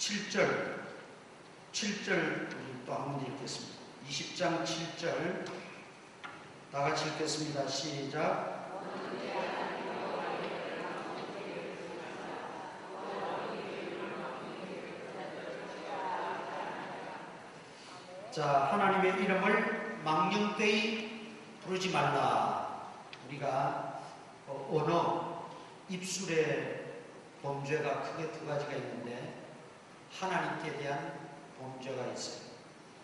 7절 우리 또 한번 읽겠습니다. 20장 7절 다 같이 읽겠습니다. 시작. 자, 하나님의 이름을 망령되이 부르지 말라. 우리가 언어, 입술의 범죄가 크게 두 가지가 있는데 하나님께 대한 범죄가 있어요.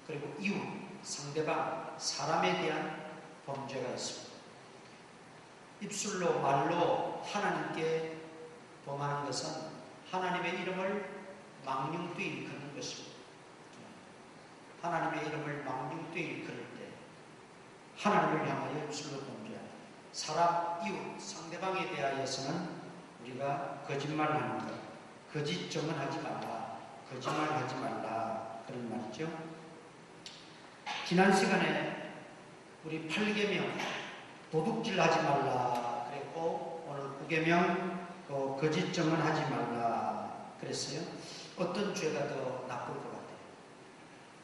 그리고 이웃, 상대방, 사람에 대한 범죄가 있습니다. 입술로 말로 하나님께 범하는 것은 하나님의 이름을 망령되이 일컫는 것입니다. 하나님의 이름을 망령되이 일컬을 때 하나님을 향하여 입술로 범죄한다. 사람, 이웃, 상대방에 대하여서는 우리가 거짓말하는 것, 거짓 증언하지 말라, 거짓말하지 말라 그런 말이죠. 지난 시간에 우리 8계명 도둑질하지 말라 그랬고 오늘 9계명 거짓 증언하지 말라 그랬어요. 어떤 죄가 더 나쁠 것 같아요?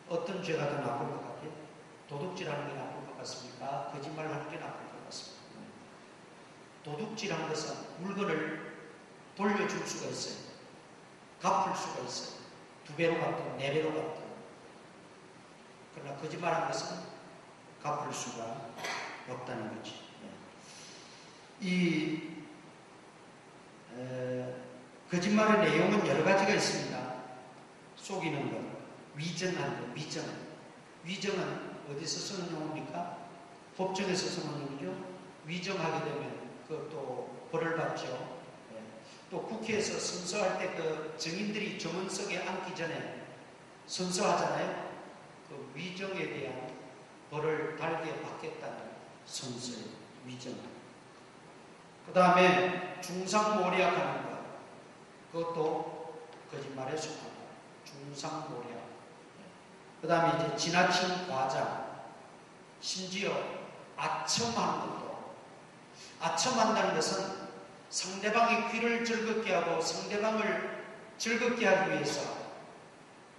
어떤 죄가 더 나쁠 것 같아요? 도둑질하는 게 나쁠 것 같습니까? 거짓말하는 게 나쁠 것 같습니다. 도둑질한 것은 물건을 돌려줄 수가 있어요. 갚을 수가 있어요. 2배로 갚든 4배로 갚든. 그러나 거짓말한 것은 갚을 수가 없다는 거지. 이 거짓말의 내용은 여러 가지가 있습니다. 속이는 것, 위증하는 것, 위증은 어디서 쓰는 용어입니까? 법정에서 쓰는 용어죠. 위증하게 되면 그것도 벌을 받죠. 또 국회에서 선서할 때 그 증인들이 정원석에 앉기 전에 선서하잖아요. 그 위증에 대한 벌을 달게 받겠다는 선서예요. 위증. 그 다음에 중상모략하는 것, 그것도 거짓말에 속합니다. 중상모략. 그 다음에 이제 지나친 과장, 심지어 아첨하는 것도. 아첨한다는 것은 상대방의 귀를 즐겁게 하고 상대방을 즐겁게 하기 위해서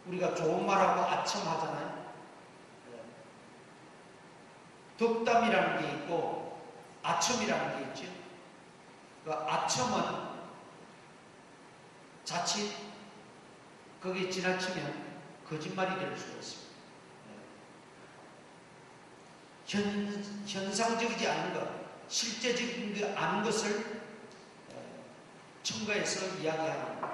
우리가 좋은 말하고 아첨하잖아요. 덕담이라는 게 있고 아첨이라는 게 있죠. 그 아첨은 자칫 거기에 지나치면 거짓말이 될 수가 있습니다. 현상적이지 않은 것, 실제적인 게 아닌 것을 첨가해서 이야기하는 것.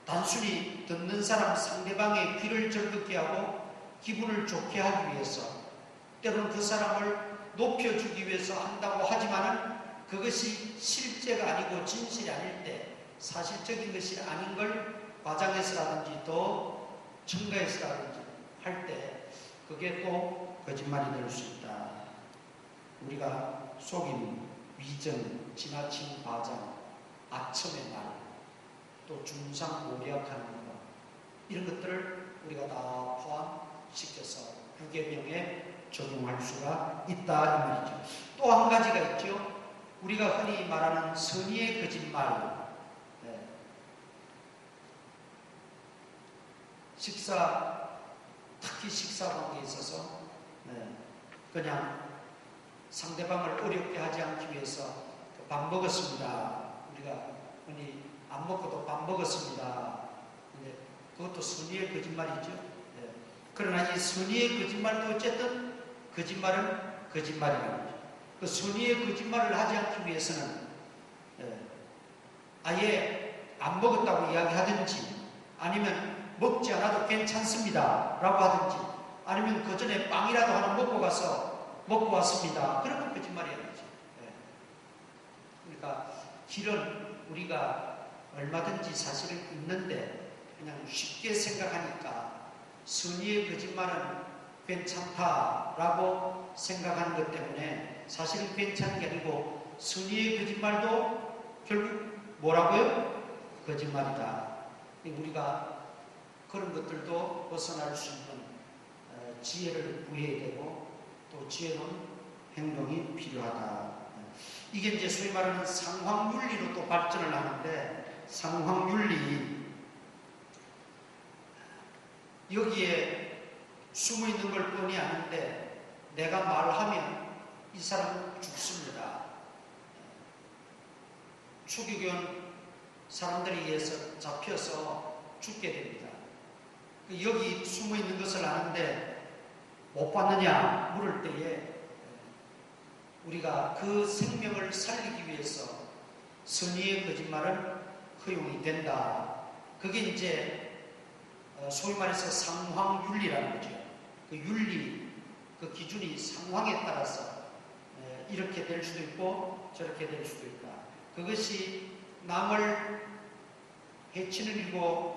단순히 듣는 사람 상대방의 귀를 즐겁게 하고 기분을 좋게 하기 위해서 때로는 그 사람을 높여주기 위해서 한다고 하지만은 그것이 실제가 아니고 진실이 아닐 때 사실적인 것이 아닌 걸 과장해서라든지 더 첨가해서라든지 할 때 그게 또 거짓말이 될 수 있다. 우리가 속임, 위증, 지나친 과장, 아첨의 말, 또 중상모략하는 것 이런 것들을 우리가 다 포함시켜서 9계명에 적용할 수가 있다 이 말이죠. 또 한 가지가 있죠. 우리가 흔히 말하는 선의의 거짓말. 특히 식사 관계에 있어서 그냥 상대방을 어렵게 하지 않기 위해서 밥 먹었습니다. 우리가 흔히 안 먹고도 밥 먹었습니다. 근데 그것도 선의의 거짓말이죠. 그러나 이 선의의 거짓말도 어쨌든 거짓말은 거짓말이라는 거죠. 그 선의의 거짓말을 하지 않기 위해서는 아예 안 먹었다고 이야기하든지 아니면 먹지 않아도 괜찮습니다 라고 하든지 아니면 그 전에 빵이라도 하나 먹고 가서 먹고 왔습니다. 그러면 거짓말이야 되죠. 그러니까 길은 우리가 얼마든지 사실은 있는데 그냥 쉽게 생각하니까 선의의 거짓말은 괜찮다라고 생각하는 것 때문에 사실은 괜찮은 게 아니고 선의의 거짓말도 결국 뭐라고요? 거짓말이다. 우리가 그런 것들도 벗어날 수 있는 지혜를 구해야 되고 또 지혜로운 행동이 필요하다. 이게 이제 소위 말하는 상황윤리로 또 발전을 하는데 상황윤리 여기에 숨어 있는 걸 뻔히 아는데 내가 말하면 이 사람은 죽습니다. 추기견 사람들에 의해서 잡혀서 죽게 됩니다. 여기 숨어 있는 것을 아는데 못 봤느냐 물을 때에 우리가 그 생명을 살리기 위해서 선의의 거짓말은 허용이 된다. 그게 이제 소위 말해서 상황윤리라는 거죠. 그 윤리, 그 기준이 상황에 따라서 이렇게 될 수도 있고 저렇게 될 수도 있다. 그것이 남을 해치는 일이고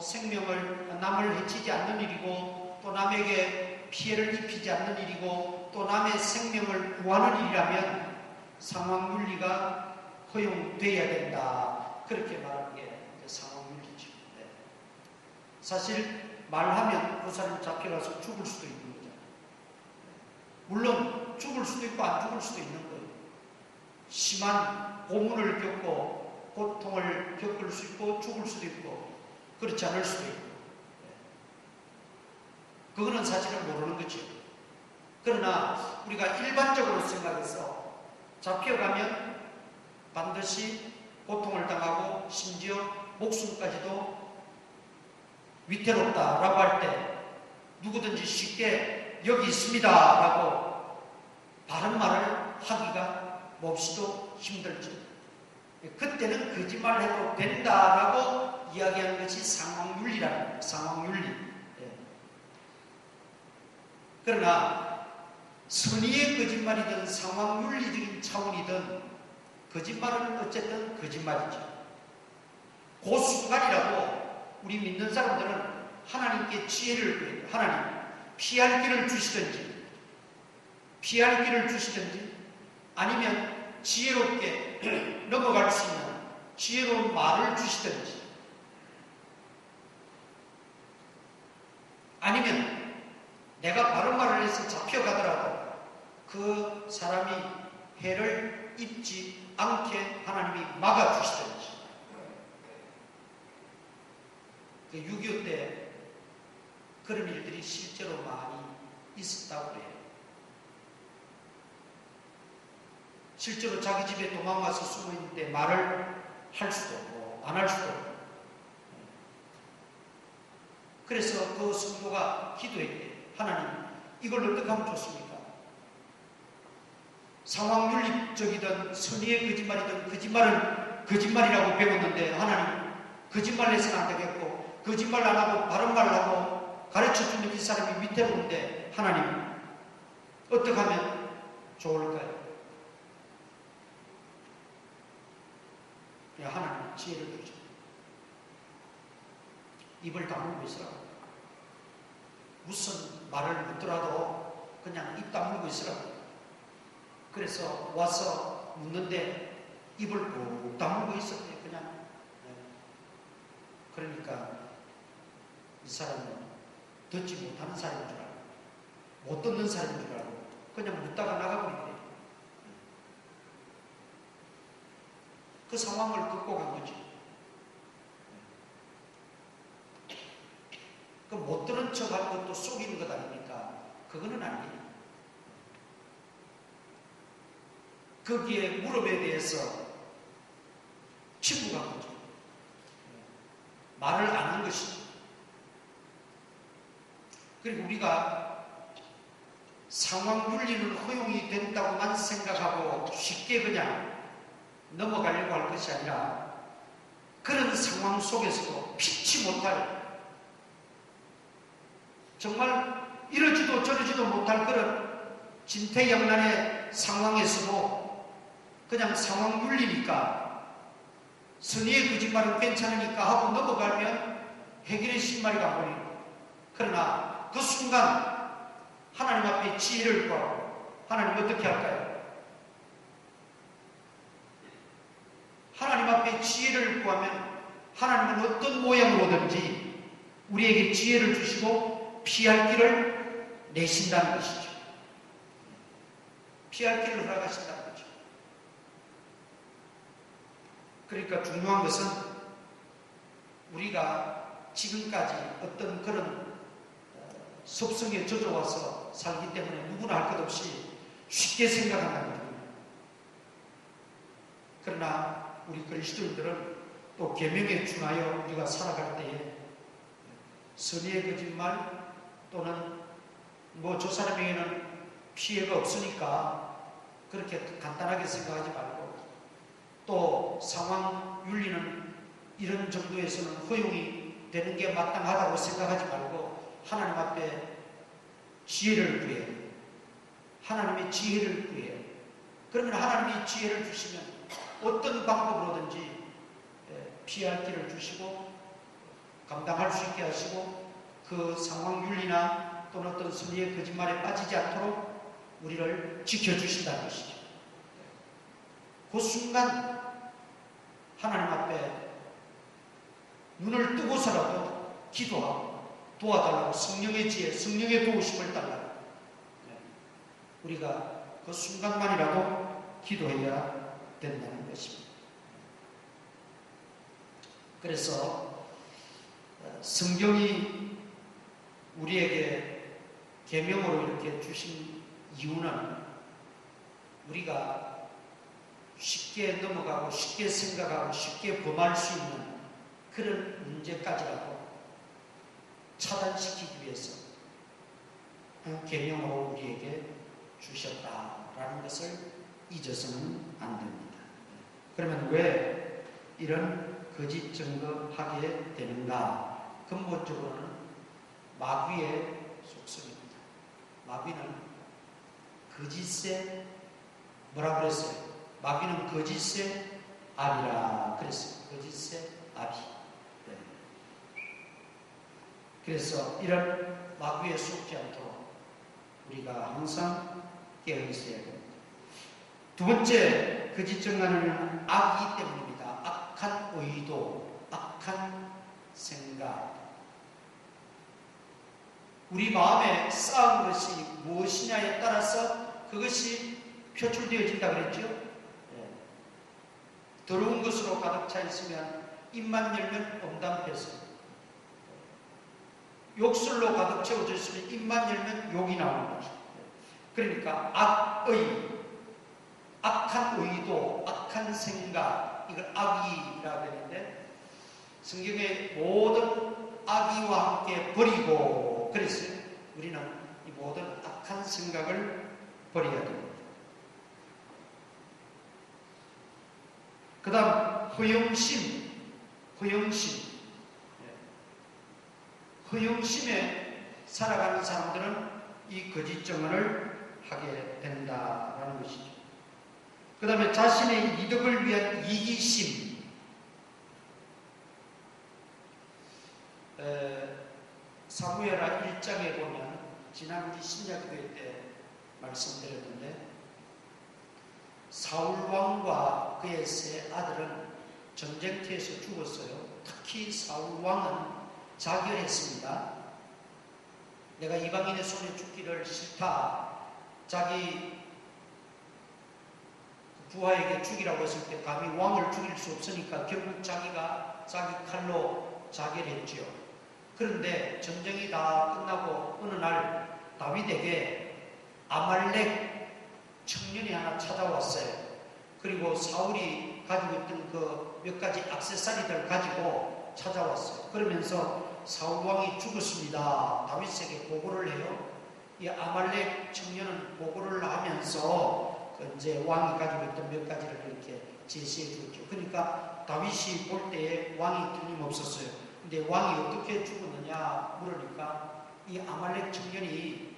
남을 해치지 않는 일이고 또 남에게 피해를 입히지 않는 일이고 또 남의 생명을 구하는 일이라면 상황윤리가 허용돼야 된다. 그렇게 말하는 게 상황윤리죠. 네. 사실 말하면 그 사람이 잡혀가서 죽을 수도 있는 거잖아요. 물론 죽을 수도 있고 안 죽을 수도 있는 거예요. 심한 고문을 겪고 고통을 겪을 수 있고 죽을 수도 있고 그렇지 않을 수도 있고 그거는 사실은 모르는 거죠. 그러나 우리가 일반적으로 생각해서 잡혀가면 반드시 고통을 당하고 심지어 목숨까지도 위태롭다라고 할 때 누구든지 쉽게 여기 있습니다 라고 바른 말을 하기가 몹시도 힘들죠. 그때는 거짓말을 해도 된다라고 이야기하는 것이 상황윤리라는 거예요. 상황윤리. 그러나 선의의 거짓말이든 상황윤리적인 차원이든 거짓말은 어쨌든 거짓말이죠. 그 순간이라도 우리 믿는 사람들은 하나님께 지혜를 구해요. 하나님 피할 길을 주시든지 아니면 지혜롭게 넘어갈 수 있는 지혜로운 말을 주시든지 아니면 내가 바른 말을 해서 잡혀가더라도 그 사람이 해를 입지 않게 하나님이 막아주시든지. 그 6.25 때 그런 일들이 실제로 많이 있었다고 해요. 실제로 자기 집에 도망가서 숨어있는데 말을 할 수도 없고 안 할 수도 없고 그래서 그 성도가 기도했대요. 하나님 이걸 어떻게 하면 좋습니까? 상황윤리적이든 선의의 거짓말이든 거짓말은 거짓말이라고 배웠는데 하나님 거짓말 해서는 안 되겠고 거짓말 안 하고 바른 말을 하고 가르쳐주는 이 사람이 위태로운데 하나님 어떻게 하면 좋을까요? 하나님 지혜를 주죠. 입을 다물고 있으라고. 무슨 말을 묻더라도 그냥 입 다물고 있으라고. 그래서 와서 묻는데 입을 꾹 다물고 있었대요. 그냥. 그러니까 이 사람은 듣지 못하는 사람인 줄 알고 못 듣는 사람인 줄 알고 그냥 묻다가 나가버리더래요. 그 상황을 극복한 거죠. 그 못 들은 척 하는 것도 속이는 것 아닙니까? 그거는 아니에요. 거기에 무릎에 대해서 침묵한 거죠. 말을 안 한 것이죠. 그리고 우리가 상황윤리는 허용이 된다고만 생각하고 쉽게 그냥 넘어가려고 할 것이 아니라 그런 상황 속에서도 피치 못할 정말 이러지도 저러지도 못할 그런 진퇴양난의 상황에서도 그냥 상황윤리니까 선의의 거짓말은 괜찮으니까 하고 넘어가면 해결의 신말이 가버리고 그러나 그 순간 하나님 앞에 지혜를 구하고 하나님 어떻게 할까요? 하나님 앞에 지혜를 구하면 하나님은 어떤 모양으로든지 우리에게 지혜를 주시고 피할 길을 내신다는 것이죠. 피할 길을 허락하신다는 거죠. 그러니까 중요한 것은 우리가 지금까지 어떤 그런 섭성에 젖어와서 살기 때문에 누구나 할 것 없이 쉽게 생각한다는 거예요. 그러나 우리 그리스도인들은 또 계명에 준하여 우리가 살아갈 때에 선의의 거짓말 또는 뭐 저 사람에게는 피해가 없으니까 그렇게 간단하게 생각하지 말고 또 상황 윤리는 이런 정도에서는 허용이 되는 게 마땅하다고 생각하지 말고 하나님 앞에 지혜를 구해요. 하나님의 지혜를 구해요. 그러면 하나님이 지혜를 주시면 어떤 방법으로든지 피할 길을 주시고 감당할 수 있게 하시고 그 상황 윤리나 또는 어떤 선의의 거짓말에 빠지지 않도록 우리를 지켜주신다는 것이죠. 그 순간 하나님 앞에 눈을 뜨고서라도 기도하고 도와달라고 성령의 지혜, 성령의 도우심을 달라고 우리가 그 순간만이라도 기도해야 된다는 것입니다. 그래서 성경이 우리에게 계명으로 이렇게 주신 이유는 우리가 쉽게 넘어가고 쉽게 생각하고 쉽게 범할 수 있는 그런 문제까지라도 차단시키기 위해서 그 계명으로 우리에게 주셨다라는 것을 잊어서는 안 됩니다. 그러면 왜 이런 거짓 증거하게 되는가? 근본적으로는 마귀의 속성입니다. 마귀는 거짓의 뭐라 그랬어요? 마귀는 거짓의 압이라 그랬어요. 거짓의 압이. 네. 그래서 이런 마귀에 속지 않도록 우리가 항상 깨어 있어야 됩니다. 두 번째, 거짓 증거는 악이기 때문입니다. 악한 의도, 악한 생각. 우리 마음에 쌓은 것이 무엇이냐에 따라서 그것이 표출되어진다 그랬죠? 네. 더러운 것으로 가득 차 있으면 입만 열면 엄담패서, 욕설로 가득 채워져 있으면 입만 열면 욕이 나오는 거죠. 그러니까 악의, 악한 의도, 악한 생각, 이걸 악이라고 했는데 성경의 모든 악의와 함께 버리고 그랬어요. 우리는 이 모든 악한 생각을 버려야 됩니다. 그 다음 허영심, 허영심에 살아가는 사람들은 이 거짓 증언을 하게 된다라는 것이죠. 그 다음에 자신의 이득을 위한 이기심. 사무엘하 1장에 보면 지난 우리 신약교회 때 말씀드렸는데 사울왕과 그의 세 아들은 전쟁터에서 죽었어요. 특히 사울왕은 자결했습니다. 내가 이방인의 손에 죽기를 싫다. 자기 부하에게 죽이라고 했을 때 감히 왕을 죽일 수 없으니까 결국 자기가 자기 칼로 자결했지요. 그런데 전쟁이 다 끝나고 어느 날 다윗에게 아말렉 청년이 하나 찾아왔어요. 그리고 사울이 가지고 있던 그 몇 가지 액세서리들 가지고 찾아왔어요. 그러면서 사울 왕이 죽었습니다. 다윗에게 보고를 해요. 이 아말렉 청년은 보고를 하면서 이제 왕이 가지고 있던 몇 가지를 이렇게 제시해 줬죠. 그러니까 다윗이 볼 때에 왕이 틀림없었어요. 근데 왕이 어떻게 죽었느냐 물으니까 이 아말렉 청년이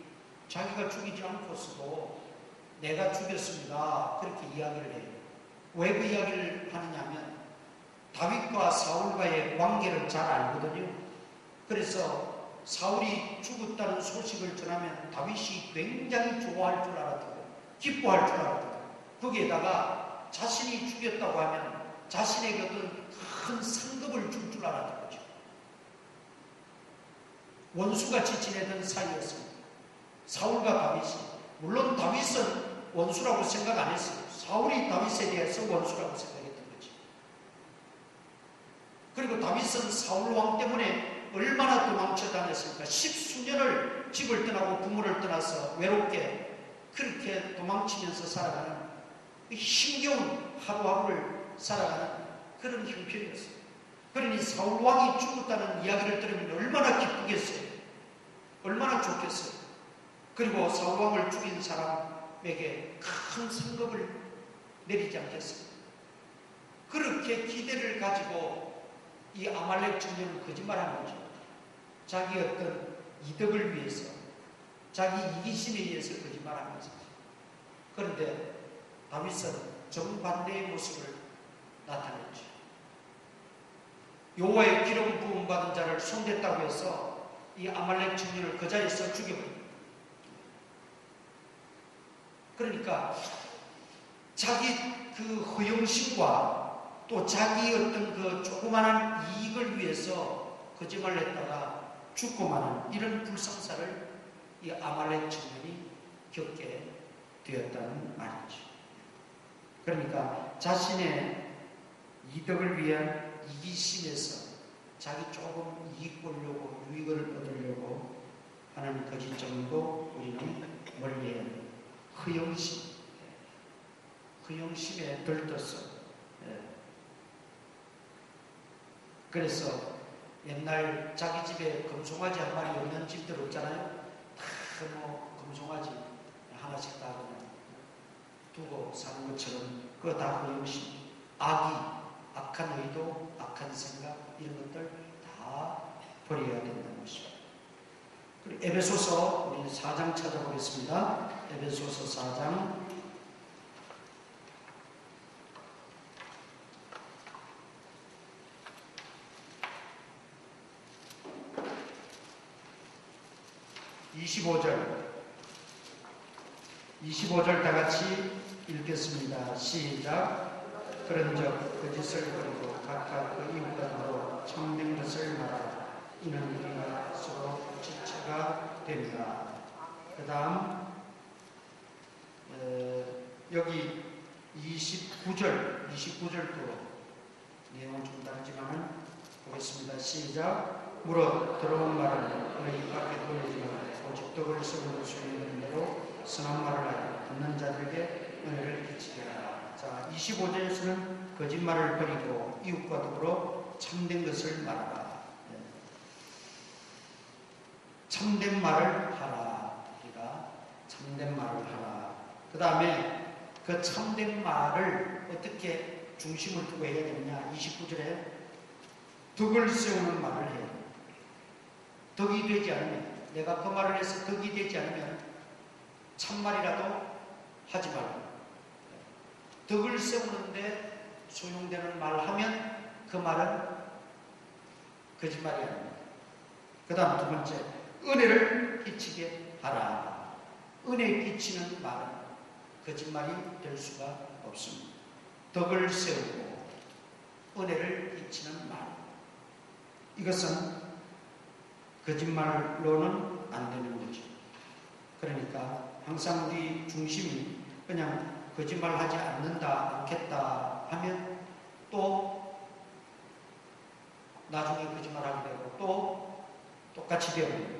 자기가 죽이지 않고서도 내가 죽였습니다. 그렇게 이야기를 해요. 왜 그 이야기를 하느냐면 다윗과 사울과의 관계를 잘 알거든요. 그래서 사울이 죽었다는 소식을 전하면 다윗이 굉장히 좋아할 줄 알았거든요. 기뻐할 줄 알았거든요. 거기에다가 자신이 죽였다고 하면 자신에게 어떤 큰 상급을 줄 줄 알았던 거죠. 원수같이 지내던 사이였습니다. 사울과 다윗이. 물론 다윗은 원수라고 생각 안 했어요. 사울이 다윗에 대해서 원수라고 생각했던 거죠. 그리고 다윗은 사울 왕 때문에 얼마나 도망쳐 다녔습니까? 10수년을 집을 떠나고 부모를 떠나서 외롭게 그렇게 도망치면서 살아가는 힘겨운 하루하루를 살아가는 그런 형편이었어요. 그러니 사울 왕이 죽었다는 이야기를 들으면 얼마나 기쁘겠어요. 얼마나 좋겠어요. 그리고 사울 왕을 죽인 사람에게 큰 상급을 내리지 않겠어요. 그렇게 기대를 가지고 이 아말렉 청년은 거짓말한 거죠. 자기 어떤 이득을 위해서, 자기 이기심에 의해서 거짓말한 거죠. 그런데 다윗은 정반대의 모습을 나타냈죠. 여호와의 기름 부음 받은 자를 손댔다고 해서 이 아말렉 청년을 그 자리에서 죽여버립니다. 그러니까 자기 그 허영심과 또 자기 어떤 그 조그마한 이익을 위해서 거짓말을 했다가 죽고 마는 이런 불상사를 이 아말렉 청년이 겪게 되었다는 말이죠. 그러니까 자신의 이득을 위한 이기심에서 자기 조금 이익 보려고 유익을 얻으려고 하는 거짓점도 우리는 멀리해야 합니다. 허영심에 들떠서. 그래서 옛날 자기 집에 금송아지 한 마리 없는 집들 없잖아요. 다 금송아지 하나씩 다 그냥 두고 사는 것처럼 그거 다 허영심, 악한 의도, 악한 생각 이런 것들 다 버려야 된다는 것입니다. 그리고 에베소서 우리 4장 찾아보겠습니다. 에베소서 4장 25절 다 같이 읽겠습니다. 시작. 그런즉 거짓을 버리고 각각 그 이웃과도 참된 것을 말하라. 이는 우리가 서로 지체가 됩니다. 그 다음 여기 29절도 내용은 좀 다르지만 보겠습니다. 시작. 물어 들어온 말은 너희 밖에 돌리지 말라. 오직 덕을 쓰고 수 있는 대로 선한 말을 하여 듣는 자들에게 은혜를 끼치게 하라. 자, 25절에서는 거짓말을 버리고 이웃과 더불어 참된 것을 말하라. 참된 말을 하라. 우리가 참된 말을 하라. 그 다음에 그 참된 말을 어떻게 중심을 두고 해야 되느냐. 29절에 덕을 세우는 말을 해야 됩니다. 덕이 되지 않으면, 내가 그 말을 해서 덕이 되지 않으면 참말이라도 하지 말고, 덕을 세우는데 소용되는 말을 하면 그 말은 거짓말이 아닙니다. 그 다음 두 번째, 은혜를 끼치게 하라. 은혜 끼치는 말은 거짓말이 될 수가 없습니다. 덕을 세우고 은혜를 끼치는 말, 이것은 거짓말로는 안 되는 거죠. 그러니까 항상 우리 중심이 그냥 거짓말하지 않겠다 하면 또 나중에 거짓말하게 되고 또 똑같이 되어요.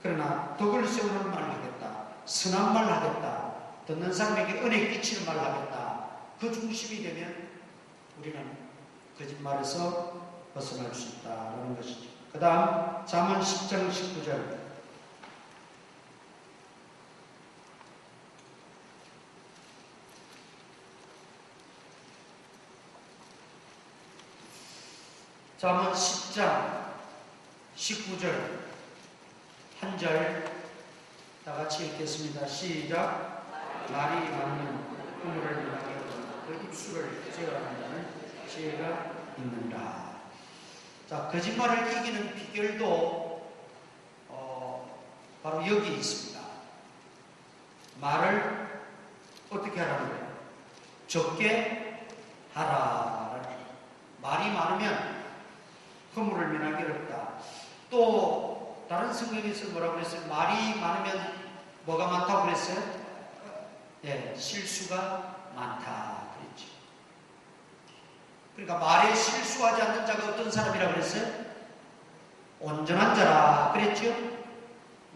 그러나 덕을 세우는 말을 하겠다, 선한 말을 하겠다, 듣는 사람에게 은혜 끼치는 말을 하겠다, 그 중심이 되면 우리는 거짓말에서 벗어날 수 있다는 것이죠. 그 다음 잠언 10장 19절. 잠언 10장 19절 한 절 다 같이 읽겠습니다. 시작. 말이 많으면 우물을 나게 하고 그 입술을 제어하는 자는 지혜가 있는다. 자, 거짓말을 이기는 비결도 바로 여기 있습니다. 말을 어떻게 하라는 거예요? 적게 하라. 말이 많으면 허물을 면하기 어렵다. 또 다른 성경에서 뭐라고 그랬어요? 말이 많으면 뭐가 많다고 그랬어요? 네, 실수가 많다 그랬죠. 그러니까 말에 실수하지 않는 자가 어떤 사람이라고 그랬어요? 온전한 자라 그랬죠?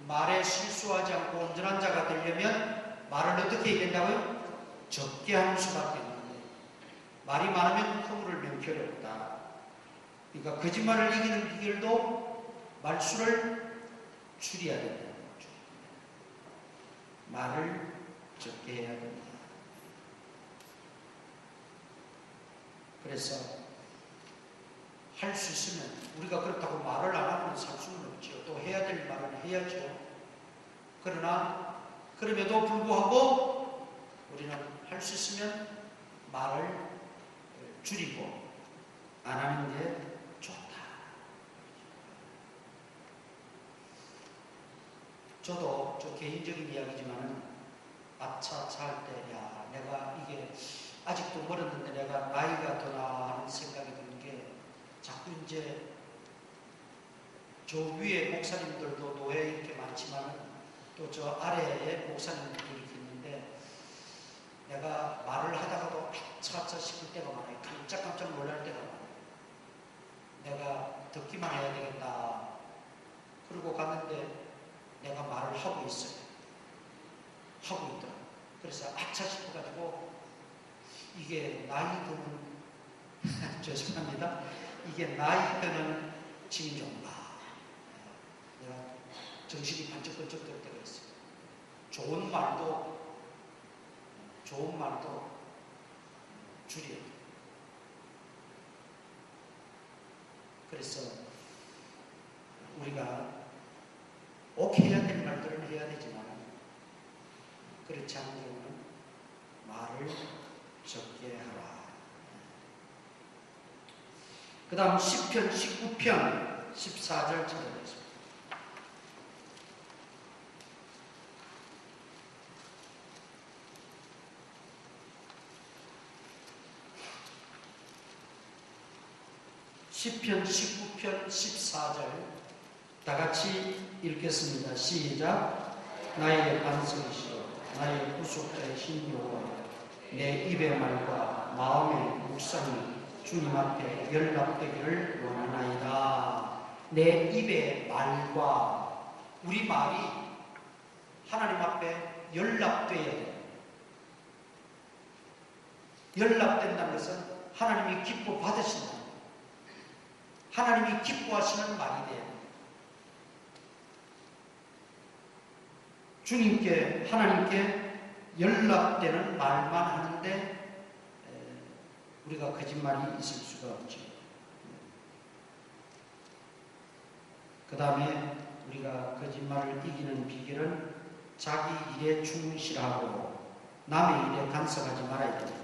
말에 실수하지 않고 온전한 자가 되려면 말을 어떻게 해야 된다고요? 적게 하는 수밖에 없는 거예요. 말이 많으면 허물을 명키 어렵다. 그러니까 거짓말을 이기는 비결도 말수를 줄여야 된다는 거죠. 말을 적게 해야 됩니다. 그래서 할 수 있으면 우리가 그렇다고 말을 안 하면 살 수는 없죠. 또 해야 될 말은 해야죠. 그러나 그럼에도 불구하고 우리는 할 수 있으면 말을 줄이고 안 하는 게 좋다. 저도 저 개인적인 이야기지만은 아차차 할 때, 야, 내가 이게 아직도 멀었는데 내가 나이가 드나 하는 생각이 드는 게 자꾸 이제 저 위에 목사님들도 노예 이렇게 많지만 또 저 아래에 목사님들이 이렇게 있는데 내가 말을 하다가도 아차아차 싶을 때가 많아요. 깜짝깜짝 놀랄 때가 많아요. 내가 듣기만 해야 되겠다. 그러고 갔는데 내가 말을 하고 있어요. 하고 있더라고요. 그래서 아차 싶어가지고 이게 나이 드는 죄송합니다. 이게 나이 드는 징조인가. 내가 정신이 번쩍번쩍 들 때가 있어요. 좋은 말도 줄여야 돼요. 그래서 우리가 꼭 해야 될 말들은 해야 되지만 그렇지 않은 경우는 말을 적게 하라. 그 다음 10편, 19편, 14절 찾아보겠습니다. 시편 19편 14절 다 같이 읽겠습니다. 시작. 나의 반석이시여 나의 구속자의 신이여 내 입의 말과 마음의 묵상이 주님 앞에 연락되기를 원하나이다. 내 입의 말과 우리 말이 하나님 앞에 연락되어야 돼요. 연락된다는 것은 하나님이 기뻐 받으신다. 하나님이 기뻐하시는 말이 돼요. 주님께 하나님께 연락되는 말만 하는데 우리가 거짓말이 있을 수가 없죠. 그 다음에 우리가 거짓말을 이기는 비결은 자기 일에 충실하고 남의 일에 간섭하지 말아야 돼요.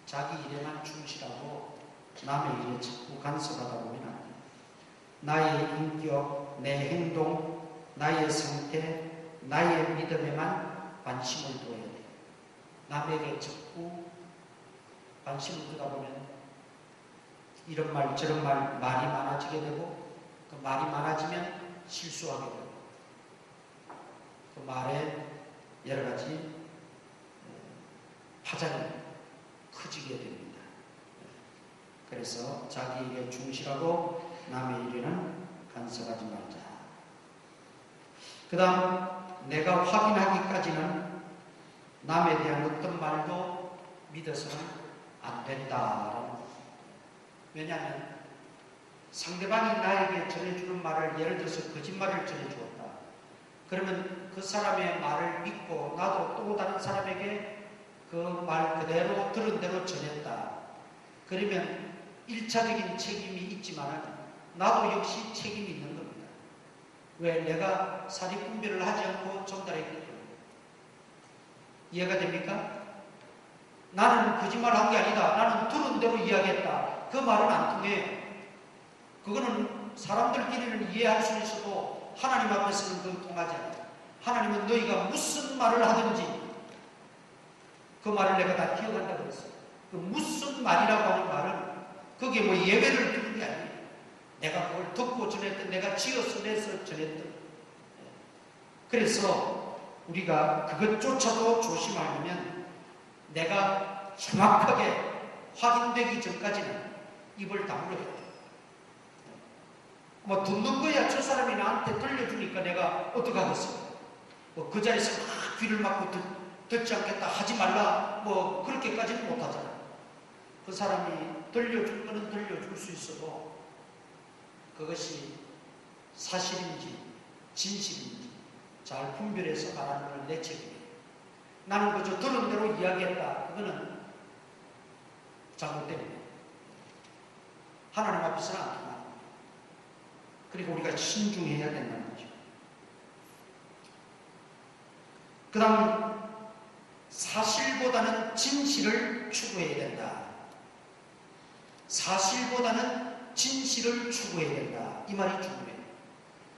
자기 일에만 충실하고 남의 일에 자꾸 간섭하다 보면 안 돼요. 나의 인격, 내 행동, 나의 상태, 나의 믿음에만 관심을 두어야 돼요. 남에게 자꾸 관심을 두다 보면 이런 말 저런 말이 많아지게 되고 그 말이 많아지면 실수하게 되고 그 말에 여러 가지 파장이 커지게 됩니다. 그래서 자기 일에 충실하고 남의 일에는 간섭하지 말자. 그 다음 내가 확인하기까지는 남에 대한 어떤 말도 믿어서는 안 된다. 왜냐하면 상대방이 나에게 전해주는 말을 예를 들어서 거짓말을 전해주었다. 그러면 그 사람의 말을 믿고 나도 또 다른 사람에게 그 말 그대로 들은 대로 전했다. 그러면 1차적인 책임이 있지만 나도 역시 책임이 있는 겁니다. 왜? 내가 사리분별을 하지 않고 전달했기 때문에. 이해가 됩니까? 나는 거짓말한 게 아니다. 나는 들은 대로 이야기했다. 그 말은 안 통해. 그거는 사람들끼리는 이해할 수 있어도 하나님 앞에서는 그건 통하지 않아요. 하나님은 너희가 무슨 말을 하든지 그 말을 내가 다 기억한다고 그랬어요. 그 무슨 말이라고 하는 말은 그게 뭐 예배를 두는 게 아니에요. 내가 그걸 듣고 전했든 내가 지어서 내서 전했든. 그래서 우리가 그것조차도 조심하려면 내가 정확하게 확인되기 전까지는 입을 다물어야 돼요. 뭐 듣는 거야. 저 사람이 나한테 들려주니까 내가 어떡하겠어. 뭐 그 자리에서 막 귀를 막고 듣지 않겠다 하지 말라 뭐 그렇게까지는 못하잖아. 그 사람이 들려줄 거는 들려줄 수 있어도 그것이 사실인지 진실인지 잘 분별해서 말하는 건 내 책임이에요. 나는 그저 들은 대로 이야기했다. 그거는 잘못됩니다. 하나님 앞에서는 안 된다. 그리고 우리가 신중해야 된다는 거죠. 그 다음 사실보다는 진실을 추구해야 된다. 사실보다는 진실을 추구해야 된다. 이 말이 중요해요.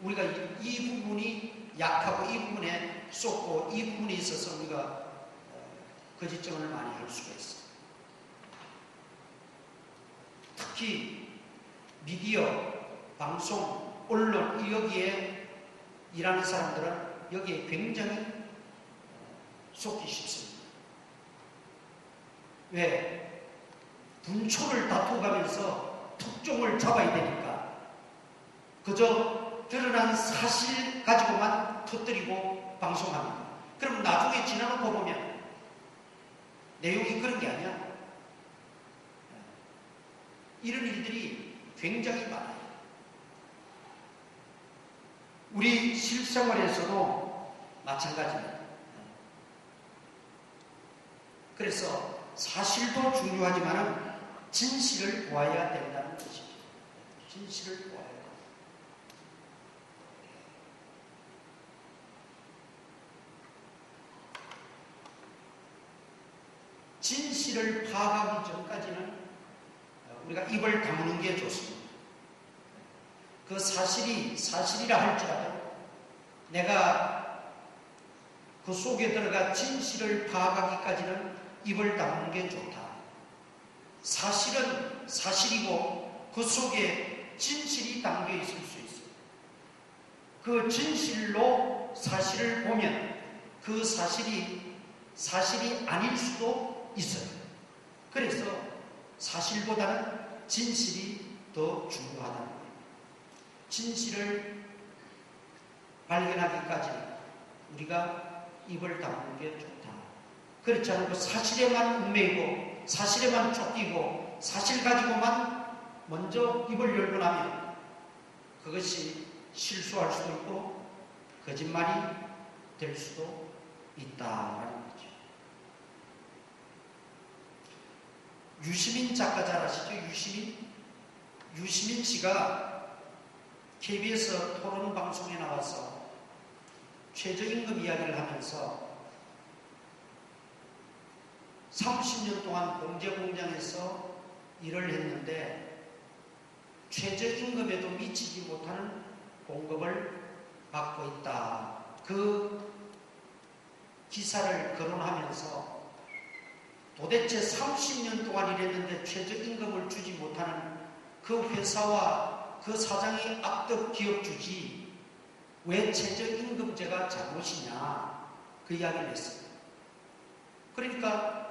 우리가 이 부분이 약하고 이 부분에 쏟고 이 부분에 있어서 우리가 거짓증언을 많이 할 수가 있어요. 특히 미디어, 방송, 언론 여기에 일하는 사람들은 여기에 굉장히 속기 쉽습니다. 왜? 분초를 다투가면서 특종을 잡아야 되니까 그저 드러난 사실 가지고만 터뜨리고 방송합니다. 그럼 나중에 지나놓고 보면 내용이 그런 게 아니야. 이런 일들이 굉장히 많아요. 우리 실생활에서도 마찬가지입니다. 그래서 사실도 중요하지만 진실을 보아야 된다는 것입니다. 진실을 보아야 된다. 진실을 파악하기 전까지는 우리가 입을 다무는 게 좋습니다. 그 사실이 사실이라 할지라도 내가 그 속에 들어가 진실을 파악하기까지는 입을 다무는 게 좋다. 사실은 사실이고 그 속에 진실이 담겨 있을 수 있어요. 그 진실로 사실을 보면 그 사실이 아닐 수도 있어요. 그래서 사실보다는 진실이 더 중요하다는 거예요. 진실을 발견하기까지는 우리가 입을 다무는 게 좋다. 그렇지 않고 사실에만 얽매이고 사실에만 쫓기고 사실 가지고만 먼저 입을 열고 나면 그것이 실수할 수도 있고 거짓말이 될 수도 있다라는 거죠. 유시민 작가 잘 아시죠? 유시민 씨가 KBS 토론 방송에 나와서 최저임금 이야기를 하면서 30년 동안 봉제공장에서 일을 했는데 최저임금에도 미치지 못하는 공급을 받고 있다. 그 기사를 거론하면서 도대체 30년 동안 일했는데 최저임금을 주지 못하는 그 회사와 그 사장이 악덕 기업주지 왜 최저임금제가 잘못이냐 그 이야기를 했습니다. 그러니까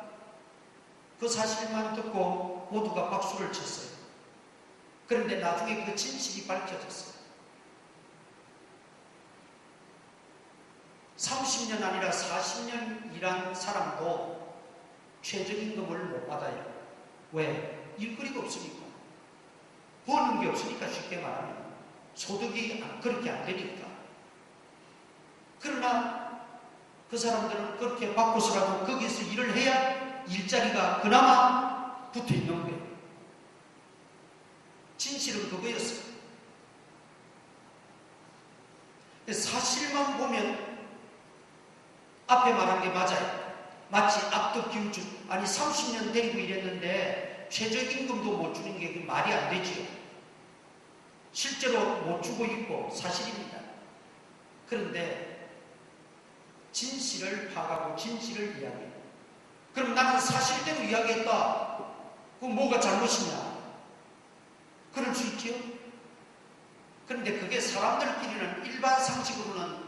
그 사실만 듣고 모두가 박수를 쳤어요. 그런데 나중에 그 진실이 밝혀졌어요. 30년 아니라 40년 일한 사람도 최저임금을 못 받아요. 왜? 일거리가 없으니까. 버는 게 없으니까 쉽게 말하면. 소득이 그렇게 안 되니까. 그러나 그 사람들은 그렇게 바꿔서라도 거기서 일을 해야 일자리가 그나마 붙어 있는 거예요. 진실은 그거였어요. 사실만 보면 앞에 말한 게 맞아요. 마치 악덕 기업주, 아니 30년 데리고 일했는데 최저임금도 못 주는 게 말이 안 되지요. 실제로 못 주고 있고 사실입니다. 그런데 진실을 파악하고 진실을 이야기해요. 그럼 나는 사실대로 이야기했다. 그럼 뭐가 잘못이냐? 그럴 수 있지요. 그런데 그게 사람들끼리는 일반 상식으로는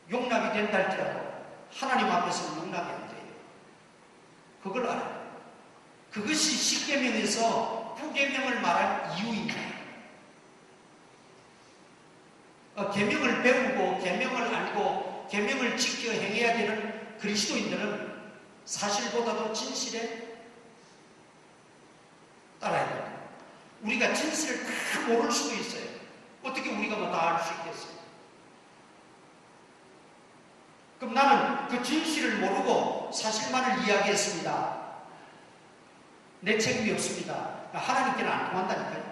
용납이 된다 할지라도 하나님 앞에서는 용납이 안 돼요. 그걸 알아요. 그것이 10계명에서 9계명을 말할 이유입니다. 계명을 배우고 계명을 알고 계명을 지켜 행해야 되는 그리스도인들은 사실보다도 진실에 따라야 됩니다. 우리가 진실을 다 모를 수도 있어요. 어떻게 우리가 뭐 다 알 수 있겠어요? 그럼 나는 그 진실을 모르고 사실만을 이야기했습니다. 내 책임이 없습니다. 하나님께는 안 통한다니까요.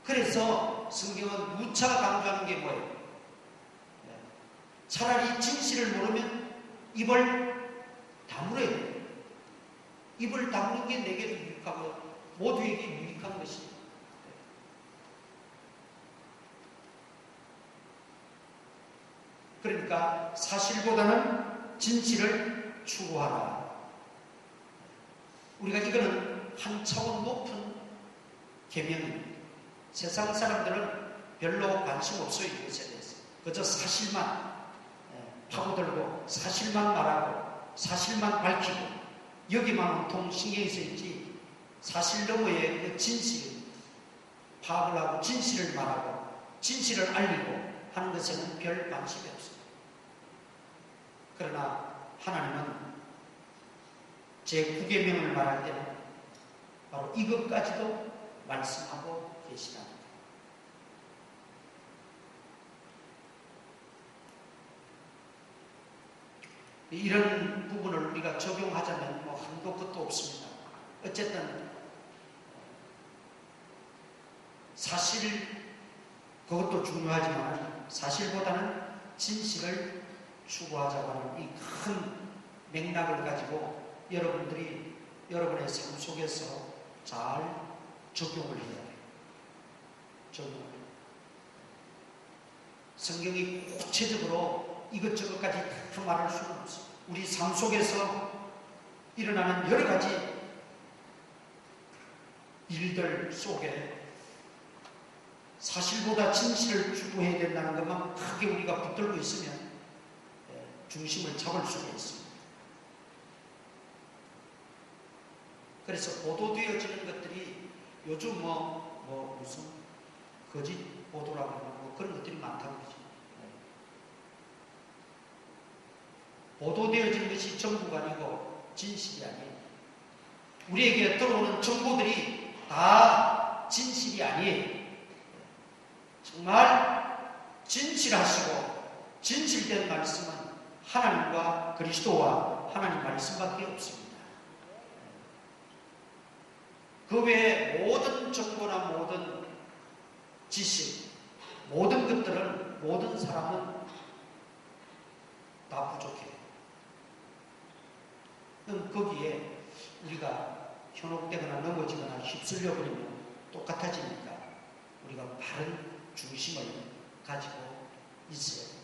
그래서 성경은 누차 강조하는 게 뭐예요? 차라리 진실을 모르면 입을 다물어야 돼요. 입을 다무는 게 내게도 유익하고 모두에게 유익한 것입니다. 그러니까 사실보다는 진실을 추구하라. 우리가 이거는 한 차원 높은 계명입니다. 세상 사람들은 별로 관심 없어요. 이것에 대해서. 그저 사실만 파고들고 사실만 말하고 사실만 밝히고 여기만 온통 신경이 쓰이지 사실 너머의 그 진실 파악을 하고 진실을 말하고 진실을 알리고 하는 것에는 별 관심이 없습니다. 그러나 하나님은 제9계명을 말할 때는 바로 이것까지도 말씀하고 계시다. 이런 부분을 우리가 적용하자면 뭐 한도 끝도 없습니다. 어쨌든 사실 그것도 중요하지만 사실보다는 진실을 추구하자고 하는 이 큰 맥락을 가지고 여러분들이 여러분의 삶 속에서 잘 적용을 해야 돼요. 적용을. 성경이 구체적으로 이것저것까지 다 말할 수는 없어요. 우리 삶 속에서 일어나는 여러 가지 일들 속에 사실보다 진실을 추구해야 된다는 것만 크게 우리가 붙들고 있으면 중심을 잡을 수가 있습니다. 그래서 보도되어지는 것들이 요즘 무슨 거짓 보도라고 하고 그런 것들이 많다고 그러죠. 보도되어진 것이 전부가 아니고 진실이 아니에요. 우리에게 들어오는 정보들이 다 진실이 아니에요. 정말 진실하시고 진실된 말씀은 하나님과 그리스도와 하나님 말씀밖에 없습니다. 그 외에 모든 정보나 모든 지식, 모든 것들은 모든 사람은 다 부족해요. 그럼 거기에 우리가 현혹되거나 넘어지거나 휩쓸려 버리면 똑같아지니까 우리가 바른 중심을 가지고 있어야 돼요.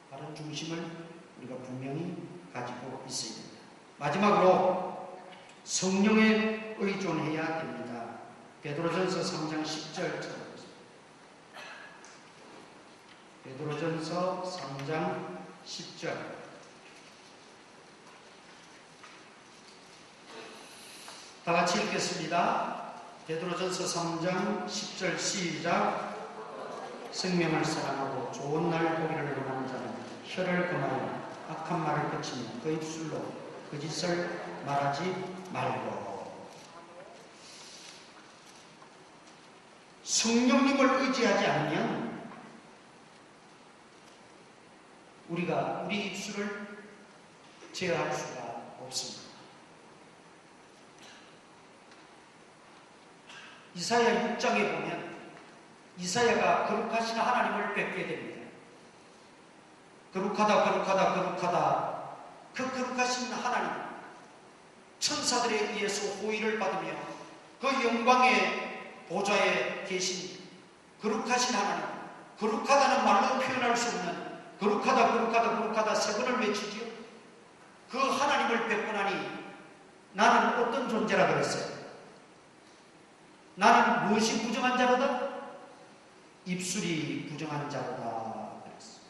바른 중심을 우리가 분명히 가지고 있어야 됩니다. 마지막으로 성령에 의존해야 됩니다. 베드로전서 3장 10절 찾아보겠습니다. 베드로전서 3장 10절 다 같이 읽겠습니다. 베드로전서 3장 10절 시작. 생명을 사랑하고 좋은 날 보기를 원하는 자는 혀를 금하여 악한 말을 그치며 그 입술로 거짓을 말하지 말고. 성령님을 의지하지 않으면 우리가 우리 입술을 제어할 수가 없습니다. 이사야 6장에 보면 이사야가 거룩하신 하나님을 뵙게 됩니다. 거룩하다. 그 거룩하신 하나님, 천사들에 의해서 호의를 받으며 그 영광의 보좌에 계신 거룩하신 하나님, 거룩하다는 말로 표현할 수 없는 거룩하다 세 번을 외치지요. 그 하나님을 뵙고 나니 나는 어떤 존재라 그랬어요? 나는 무엇이 부정한 자로다? 입술이 부정한 자로다 그랬어요.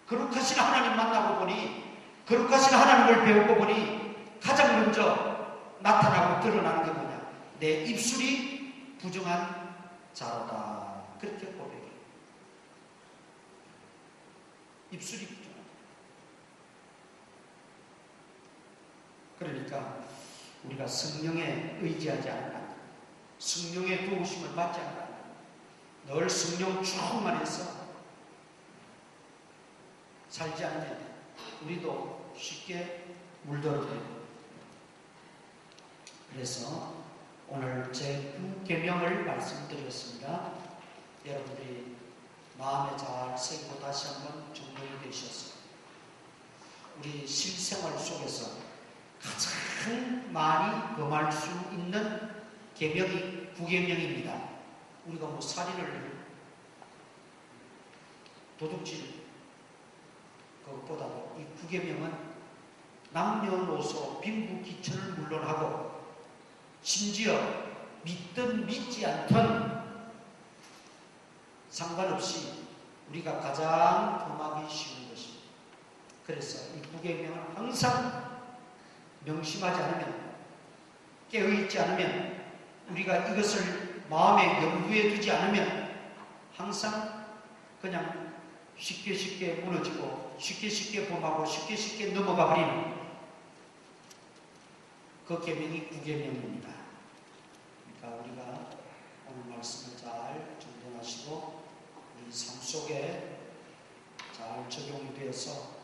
거룩하신 하나님 만나고 보니, 거룩하신 하나님을 배우고 보니 가장 먼저 나타나고 드러나는 게 뭐냐? 내 입술이 부정한 자로다. 그렇게 고백해요. 입술이 부족합니다. 그러니까 우리가 성령에 의지하지 않는다. 성령의 도우심을 받지 않는다. 늘 성령 충만해서 살지 않으면 우리도 쉽게 물들어요. 그래서 오늘 제 9계명을 말씀드렸습니다. 여러분들이 마음에 잘 새기고 다시 한번 정돈이 되셔서 우리 실생활 속에서 가장 많이 범할 수 있는 계명이 9계명입니다. 우리가 뭐 살인을, 도둑질, 그것보다도 이 9계명은 남녀노소 빈부귀천을 물론하고 심지어 믿든 믿지 않든 상관없이 우리가 가장 범하기 쉬운 것입니다. 그래서 이 9계명을 항상 명심하지 않으면, 깨어있지 않으면, 우리가 이것을 마음에 염두에 두지 않으면 항상 그냥 쉽게 무너지고 쉽게 범하고 쉽게 넘어가 버리는 그 계명이 9계명입니다. 그러니까 우리가 오늘 말씀을 잘 정돈하시고 우리 삶 속에 잘 적용이 되어서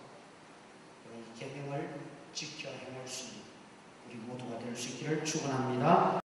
이 계명을 지켜 행할 수 있는 우리 모두가 될 수 있기를 축원합니다.